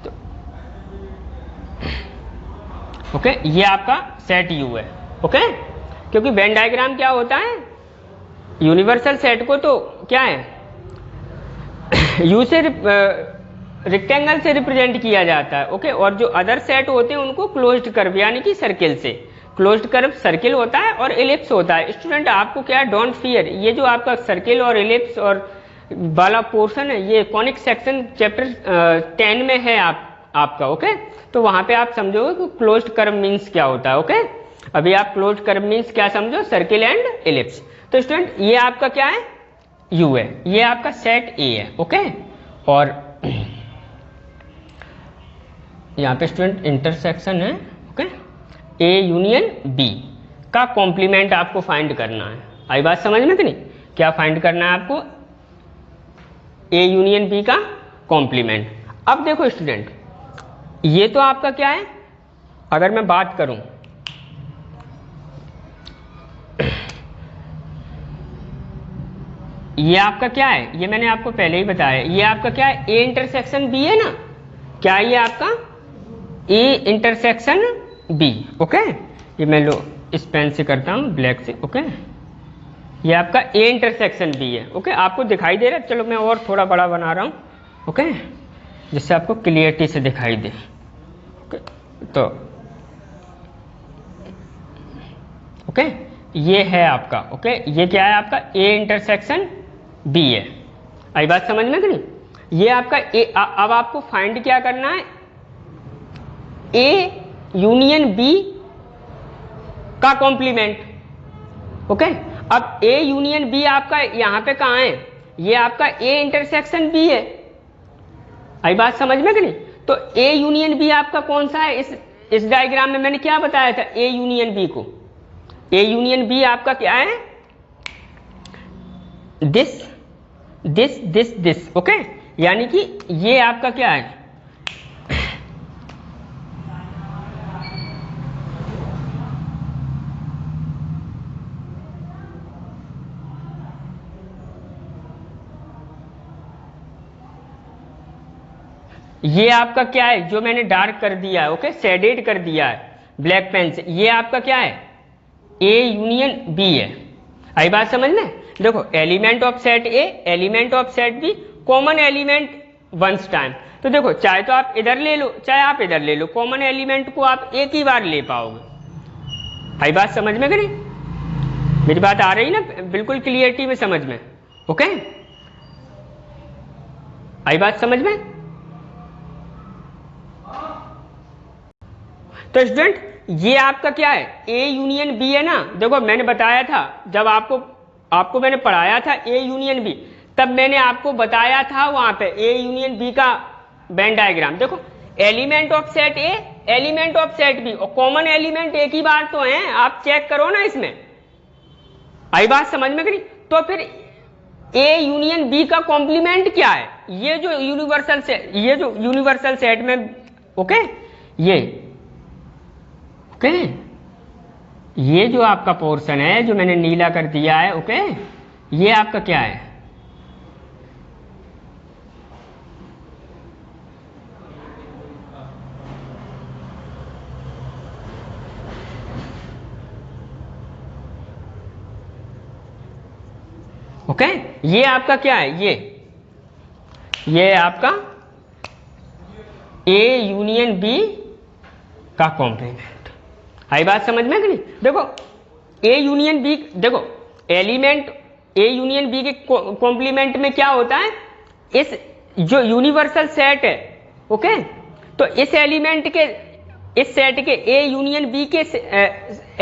तो ओके ये आपका सेट यू है। ओके, क्योंकि वेन डायग्राम क्या होता है, यूनिवर्सल सेट को तो क्या है यू से रेक्टेंगल से रिप्रेजेंट किया जाता है। ओके, और जो अदर सेट होते हैं उनको क्लोज्ड कर्व यानी कि सर्किल से, क्लोज्ड कर्व सर्किल होता है और एलिप्स होता है। स्टूडेंट आपको क्या है, डोंट फियर, ये जो आपका सर्किल और एलिप्स और वाला पोर्शन है ये कॉनिक सेक्शन चैप्टर 10 में है आपका। ओके, तो वहां पे आप समझोगे कि क्लोज्ड कर्व मीन्स क्या होता है। ओके, अभी आप क्लोज्ड कर्व मीन्स क्या समझो, सर्किल एंड एलिप्स। तो स्टूडेंट ये आपका क्या है, यू है, ये आपका सेट ए है। ओके, और यहाँ पे स्टूडेंट इंटरसेक्शन है। ओके, ए यूनियन बी का कॉम्प्लीमेंट आपको फाइंड करना है। आई बात समझ में कि नहीं? क्या फाइंड करना है आपको, ए यूनियन बी का कॉम्प्लीमेंट। अब देखो स्टूडेंट ये तो आपका क्या है, अगर मैं बात करूं ये आपका क्या है, ये मैंने आपको पहले ही बताया, ये आपका क्या है, ए इंटरसेक्शन बी है ना, क्या ये आपका ए इंटरसेक्शन बी। ओके, ये मैं लो इस पेन से करता हूं, ब्लैक से। ओके, ये आपका ए इंटरसेक्शन बी है। ओके, आपको दिखाई दे रहा है? चलो मैं और थोड़ा बड़ा बना रहा हूं। ओके, जिससे आपको क्लियरिटी से दिखाई दे। ओके, तो ओके ये है आपका। ओके, ये क्या है आपका, ए इंटरसेक्शन बी है। आई बात समझ में कि नहीं? ये आपका ए। अब आपको फाइंड क्या करना है, ए यूनियन बी का कॉम्प्लीमेंट। ओके, अब ए यूनियन बी आपका यहां पे कहां है, ये आपका ए इंटरसेक्शन बी है। आई बात समझ में कि नहीं? तो ए यूनियन बी आपका कौन सा है, इस डायग्राम में मैंने क्या बताया था, ए यूनियन बी को, ए यूनियन बी आपका क्या है, this this this this. Okay, यानी कि ये आपका क्या है, ये आपका क्या है, जो मैंने डार्क कर दिया है। ओके, शेडेड कर दिया है ब्लैक पेन से, ये आपका क्या है, ए यूनियन बी है। आई बात समझ में? देखो element of set A, element of set B, common element once time. तो देखो चाहे तो आप इधर ले लो चाहे आप इधर ले लो, कॉमन एलिमेंट को आप एक ही बार ले पाओगे। आई बात समझ में करी? मेरी बात आ रही ना बिल्कुल क्लियरिटी में, समझ में? ओके, आई बात समझ में? तो स्टूडेंट ये आपका क्या है, ए यूनियन बी है ना। देखो मैंने बताया था, जब आपको मैंने पढ़ाया था ए यूनियन बी, तब मैंने आपको बताया था वहां पे ए यूनियन बी का वेन डायग्राम। देखो element of set A, element of set B, और कॉमन एलिमेंट एक ही बार तो है, आप चेक करो ना इसमें। आई बात समझ में करी? तो फिर ए यूनियन बी का कॉम्प्लीमेंट क्या है, ये जो यूनिवर्सल सेट में। ओके, ये ओके, ये जो आपका पोर्शन है जो मैंने नीला कर दिया है, ओके, ये आपका क्या है, ओके, ये आपका क्या है, ये आपका ए यूनियन बी का कॉम्प्लीमेंट। आई बात समझ में कि नहीं? देखो ए यूनियन बी, देखो एलिमेंट ए यूनियन बी के कॉम्प्लीमेंट में क्या होता है, इस जो यूनिवर्सल सेट है, ओके, तो इस एलिमेंट के, इस सेट के ए यूनियन बी के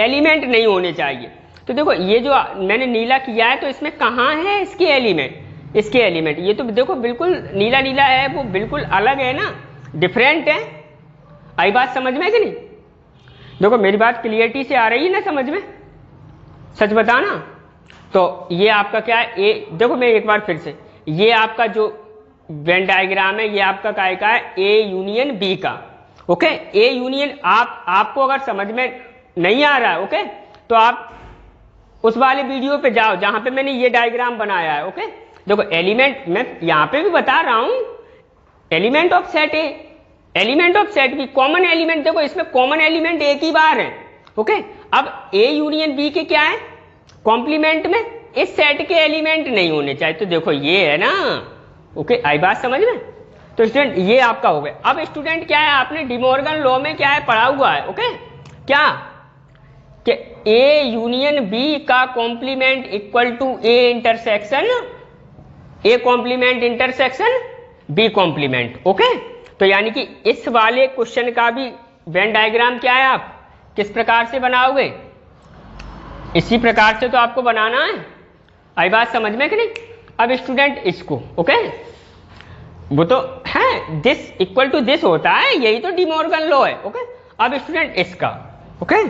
एलिमेंट नहीं होने चाहिए। तो देखो ये जो मैंने नीला किया है, तो इसमें कहाँ है इसके एलिमेंट, इसके एलिमेंट, ये तो देखो बिल्कुल नीला नीला है, वो बिल्कुल अलग है ना, डिफरेंट है। आई बात समझ में कि नहीं? देखो मेरी बात क्लियरिटी से आ रही है ना समझ में? सच बताना। तो ये आपका क्या है, ए, देखो मैं एक बार फिर से, ये आपका जो वेन डायग्राम है, ये आपका काय का है, ए यूनियन बी का, ओके। ए यूनियन, आपको अगर समझ में नहीं आ रहा है, ओके, तो आप उस वाले वीडियो पे जाओ जहां पे मैंने ये डायग्राम बनाया है, ओके। देखो एलिमेंट मैं यहां पे भी बता रहा हूं, element of set A, element of set B, common element, देखो इसमें कॉमन एलिमेंट एक ही बार है, ओके। अब ए यूनियन बी के क्या है कॉम्प्लीमेंट में, इस सेट के एलिमेंट नहीं होने चाहिए। तो देखो ये है ना, ओके। आई बात समझ में? तो स्टूडेंट ये आपका हो गया। अब स्टूडेंट क्या है, आपने डिमॉर्गन लॉ में क्या है पढ़ा हुआ है, ओके, क्या कि ए यूनियन बी का complement equal to A intersection, A complement intersection B complement, okay. तो यानी कि इस वाले क्वेश्चन का भी वेन डायग्राम क्या है, आप किस प्रकार से बनाओगे, इसी प्रकार से तो आपको बनाना है। आई बात समझ में कि नहीं? अब स्टूडेंट इसको, ओके, वो तो है दिस इक्वल टू दिस होता है, यही तो डिमॉर्गन लॉ है, ओके। अब स्टूडेंट इसका, ओके,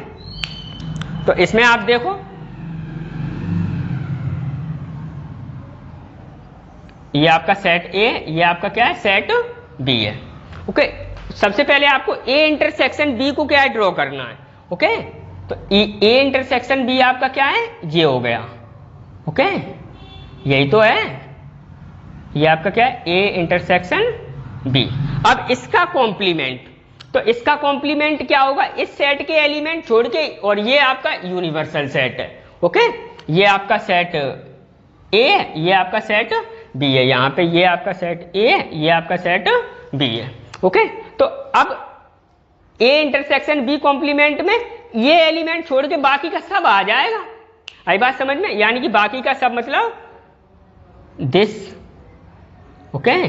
तो इसमें आप देखो ये आपका सेट ए, ये आपका क्या है सेट बी है, ओके। सबसे पहले आपको ए इंटरसेक्शन बी को क्या है ड्रॉ करना है, ओके। तो ए इंटरसेक्शन बी आपका क्या है, ये हो गया, ओके, यही तो है, ये आपका क्या है ए इंटरसेक्शन बी। अब इसका कॉम्प्लीमेंट, तो इसका कॉम्प्लीमेंट क्या होगा, इस सेट के एलिमेंट छोड़ के, और ये आपका यूनिवर्सल सेट है, ओके। ये आपका सेट ए, ये आपका सेट बी है, यहां पे ये आपका सेट ए, ये आपका सेट बी है, ओके। तो अब ए इंटरसेक्शन बी कॉम्प्लीमेंट में ये एलिमेंट छोड़ के बाकी का सब आ जाएगा। आई बात समझ में? यानी कि बाकी का सब मतलब this, okay,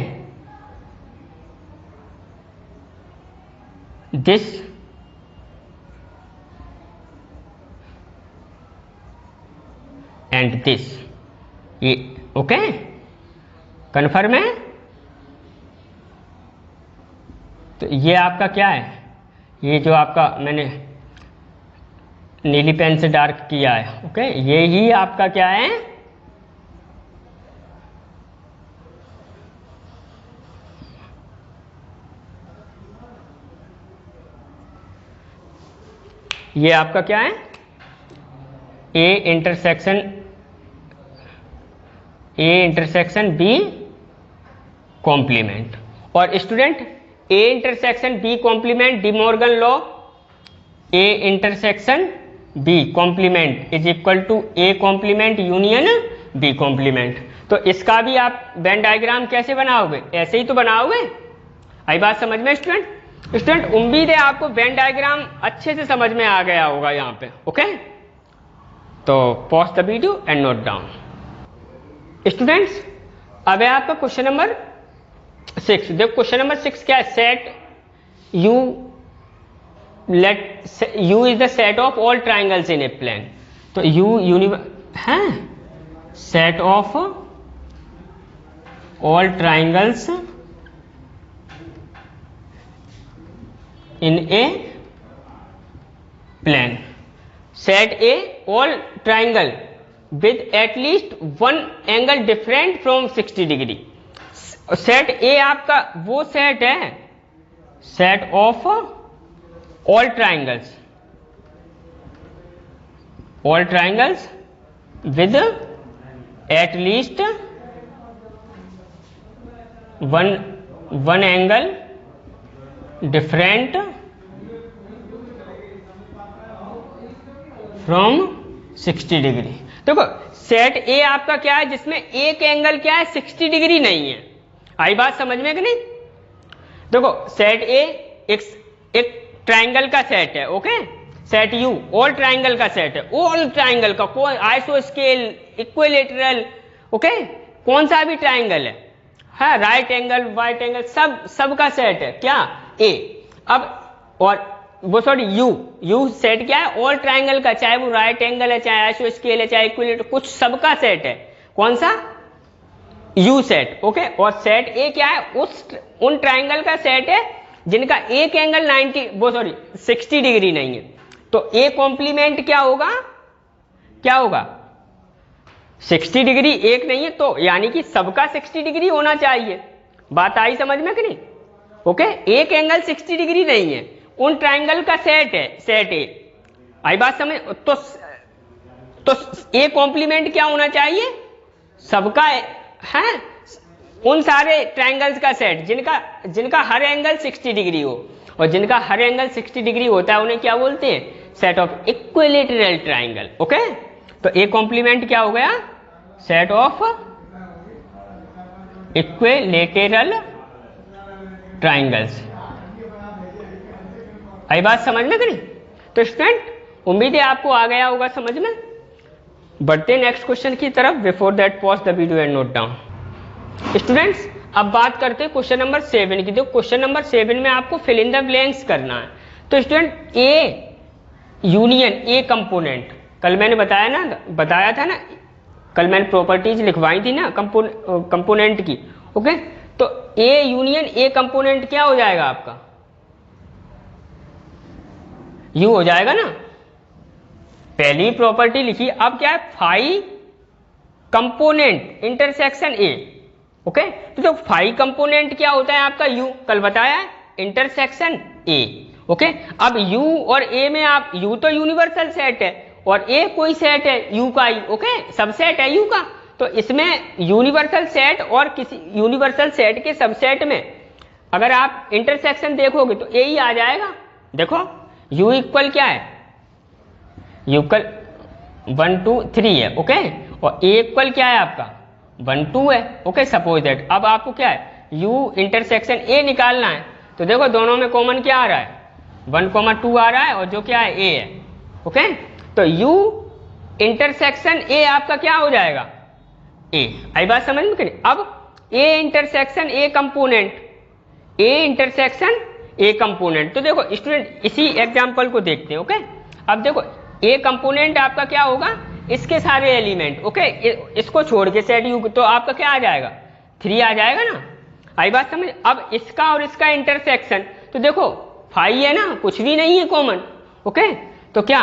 this and this, ये, ओके, कन्फर्म है? तो ये आपका क्या है, ये जो आपका मैंने नीली पेन से डार्क किया है, ओके, ये ही आपका क्या है, ये आपका क्या है ए इंटरसेक्शन बी कॉम्प्लीमेंट। और student A intersection B complement De Morgan law, A intersection B complement is equal to A complement union B complement. तो इसका भी आप वेन डायग्राम कैसे बनाओगे, ऐसे ही तो बनाओगे। आई बात समझ में स्टूडेंट? स्टूडेंट उम्मीद है आपको वेन डायग्राम अच्छे से समझ में आ गया होगा यहाँ पे, ओके। तो pause the video and note down. Students अब है आपका क्वेश्चन नंबर 6। देखो क्वेश्चन नंबर 6 क्या है, set U, let U is the set of all triangles in a plane. तो यू है set of all triangles in a plane. Set A all triangle with at least one angle different from 60 degree. Set A आपका वो set है, set of all triangles with at least one angle different from 60 degree. देखो set ए आपका क्या है जिसमें एक angle क्या है 60 डिग्री नहीं है। आई बात समझ में कि नहीं? देखो सेट ए एक ट्राइंगल का सेट है, okay, set you all triangle का सेट है, ऑल ट्राइंगल का, कोई आइसोस्केल, इक्विलेटरल, ओके, कौन सा भी ट्राइंगल है, हाँ, राइट एंगल, वाइट एंगल, सब का सेट है क्या, ए। अब और वो सॉरी यू सेट क्या है, ऑल ट्राइंगल का, चाहे वो राइट एंगल है, चाहे आइसोस्केल है, चाहे इक्विलेटरल, कुछ सबका सेट है, कौन सा, यू सेट, ओके। और सेट ए क्या है, उन ट्राइंगल का सेट है जिनका एक एंगल 60 डिग्री नहीं है। तो ए कॉम्प्लीमेंट क्या होगा, 60 डिग्री एक नहीं है, तो यानी कि सबका 60 डिग्री होना चाहिए। बात आई समझ में कि नहीं, ओके। एक एंगल 60 डिग्री नहीं है, उन ट्राइंगल का सेट है, सेट ए, आई बात समझ। तो ए कॉम्प्लीमेंट क्या होना चाहिए, सबका है, उन सारे ट्राइंगल्स का सेट जिनका हर एंगल 60 डिग्री हो, और जिनका हर एंगल 60 डिग्री होता है उन्हें क्या बोलते हैं, set of equilateral triangle, okay. तो ए कॉम्प्लीमेंट क्या हो गया, सेट ऑफ इक्विलेटरल ट्राइंगल्स। आई बात समझ में करी। तो स्टूडेंट उम्मीद है आपको आ गया होगा समझ में। बढ़ते नेक्स्ट क्वेश्चन की तरफ, before that pause the video and note down. Students अब बात करते हैं क्वेश्चन नंबर 7 की। तो क्वेश्चन नंबर 7 में आपको फिल इन द ब्लैंक्स करना है। तो student A union A component, कल मैंने बताया था ना, कल मैंने प्रॉपर्टीज लिखवाई थी ना कंपोनेंट की, ओके। तो ए यूनियन ए कंपोनेंट क्या हो जाएगा आपका, यू हो जाएगा ना, पहली प्रॉपर्टी लिखी। अब क्या है, phi component intersection A, okay. तो जो फाई कंपोनेंट क्या होता है आपका, यू, कल बताया है, इंटरसेक्शन ए, ओके। अब यू और ए में आप, यू तो यूनिवर्सल सेट है और ए कोई सेट है यू का ही, ओके, सबसेट है यू का। तो इसमें यूनिवर्सल सेट और किसी यूनिवर्सल सेट के सबसेट में अगर आप इंटरसेक्शन देखोगे तो ए ही आ जाएगा। देखो यू इक्वल क्या है, यू इक्वल 1 2 3 है, ओके। और ए इक्वल क्या है आपका 1 2 है, ओके, सपोज दैट। अब आपको क्या है, यू इंटरसेक्शन ए निकालना है। तो देखो दोनों में कॉमन क्या आ रहा है, 1 2 आ रहा है, और जो क्या है ए है, ओके। तो यू इंटरसेक्शन ए आपका क्या हो जाएगा, ए। आई बात समझ में करें। अब A intersection A component, A intersection A component. तो देखो स्टूडेंट इसी एग्जांपल को देखते हैं, ओके। अब देखो ए कंपोनेंट आपका क्या होगा, इसके सारे एलिमेंट, ओके, इसको छोड़ के सेट यू, तो आपका क्या आ जाएगा 3 आ जाएगा ना। आई बात समझ। अब इसका और इसका इंटरसेक्शन, तो देखो फाई है ना, कुछ भी नहीं है कॉमन, ओके। तो क्या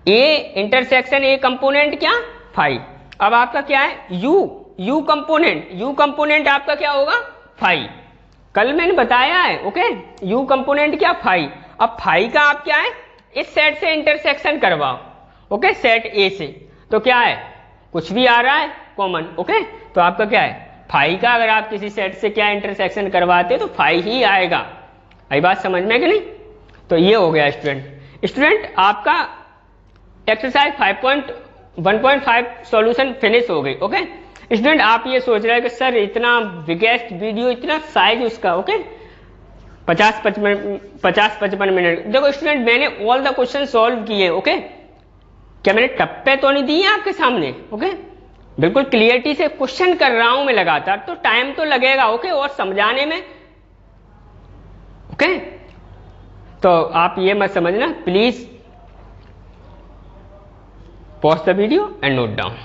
ए इंटरसेक्शन ए कंपोनेंट क्या फाई। अब आपका क्या है यू कंपोनेंट आपका क्या होगा फाई, कल मैंने बताया है, ओके। यू कंपोनेंट क्या फाई। अब फाई का आप क्या है, इस सेट से इंटरसेक्शन करवाओ, ओके, सेट ए से। तो क्या है, कुछ भी आ रहा है कॉमन, ओके। तो आपका क्या है फाई का, अगर आप किसी सेट से क्या इंटरसेक्शन करवाते तो फाई ही आएगा। आई बात समझ में कि नहीं। तो ये हो गया स्टूडेंट आपका एक्सरसाइज 5.1.5 सॉल्यूशन फिनिश हो गई, ओके। स्टूडेंट आप ये सोच रहे हैं कि सर इतना बिगेस्ट वीडियो, इतना साइज उसका, ओके, 50-55 मिनट। देखो स्टूडेंट मैंने ऑल द क्वेश्चन सॉल्व किए, ओके। क्या मैंने टप्पे तो नहीं दिए आपके सामने, ओके। बिल्कुल क्लियरिटी से क्वेश्चन कर रहा हूं मैं लगातार, तो टाइम तो लगेगा, ओके, और समझाने में, ओके। तो आप ये मत समझना, please pause the video and note down.